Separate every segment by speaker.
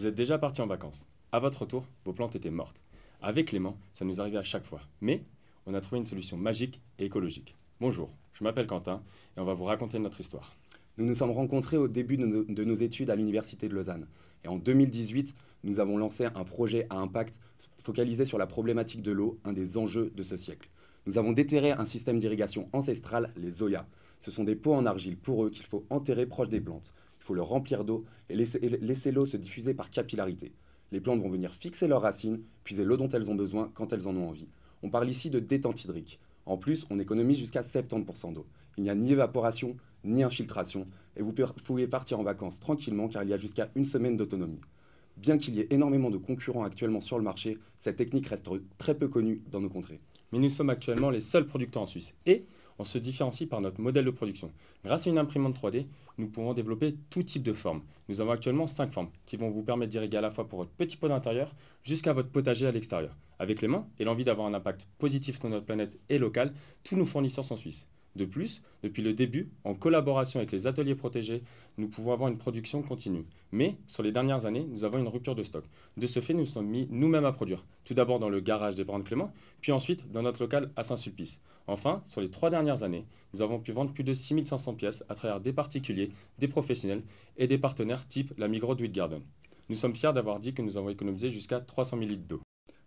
Speaker 1: Vous êtes déjà parti en vacances. À votre retour, vos plantes étaient mortes. Avec Clément, ça nous arrivait à chaque fois. Mais on a trouvé une solution magique et écologique. Bonjour, je m'appelle Quentin et on va vous raconter notre histoire.
Speaker 2: Nous nous sommes rencontrés au début de nos études à l'Université de Lausanne. Et en 2018, nous avons lancé un projet à impact focalisé sur la problématique de l'eau, un des enjeux de ce siècle. Nous avons déterré un système d'irrigation ancestral, les Zoya. Ce sont des pots en argile poreux qu'il faut enterrer proche des plantes. Il faut le remplir d'eau et laisser l'eau se diffuser par capillarité. Les plantes vont venir fixer leurs racines, puiser l'eau dont elles ont besoin quand elles en ont envie. On parle ici de détente hydrique. En plus, on économise jusqu'à 70% d'eau. Il n'y a ni évaporation, ni infiltration, et vous pouvez partir en vacances tranquillement car il y a jusqu'à une semaine d'autonomie. Bien qu'il y ait énormément de concurrents actuellement sur le marché, cette technique reste très peu connue dans nos contrées.
Speaker 1: Mais nous sommes actuellement les seuls producteurs en Suisse et on se différencie par notre modèle de production. Grâce à une imprimante 3D, nous pouvons développer tout type de formes. Nous avons actuellement 5 formes qui vont vous permettre d'irriguer à la fois pour votre petit pot d'intérieur jusqu'à votre potager à l'extérieur. Avec les mains et l'envie d'avoir un impact positif sur notre planète et local, tous nos fournisseurs sont suisses. De plus, depuis le début, en collaboration avec les ateliers protégés, nous pouvons avoir une production continue. Mais, sur les dernières années, nous avons une rupture de stock. De ce fait, nous sommes mis nous-mêmes à produire. Tout d'abord dans le garage des Parents Clément, puis ensuite dans notre local à Saint-Sulpice. Enfin, sur les 3 dernières années, nous avons pu vendre plus de 6500 pièces à travers des particuliers, des professionnels et des partenaires type la Migros de Garden. Nous sommes fiers d'avoir dit que nous avons économisé jusqu'à 300 000 litres d'eau.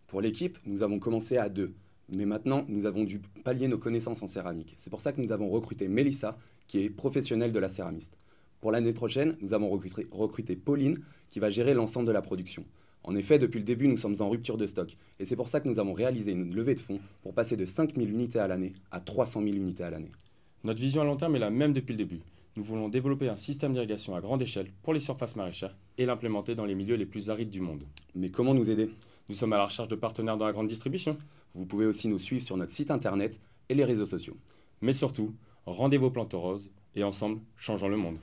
Speaker 2: Pour l'équipe, nous avons commencé à 2. Mais maintenant, nous avons dû pallier nos connaissances en céramique. C'est pour ça que nous avons recruté Mélissa, qui est professionnelle de la céramiste. Pour l'année prochaine, nous avons recruté Pauline, qui va gérer l'ensemble de la production. En effet, depuis le début, nous sommes en rupture de stock. Et c'est pour ça que nous avons réalisé une levée de fonds pour passer de 5 000 unités à l'année à 300 000 unités à l'année.
Speaker 1: Notre vision à long terme est la même depuis le début. Nous voulons développer un système d'irrigation à grande échelle pour les surfaces maraîchères et l'implémenter dans les milieux les plus arides du monde.
Speaker 2: Mais comment nous aider ?
Speaker 1: Nous sommes à la recherche de partenaires dans la grande distribution.
Speaker 2: Vous pouvez aussi nous suivre sur notre site internet et les réseaux sociaux.
Speaker 1: Mais surtout, rendez vos plantes roses et ensemble, changeons le monde.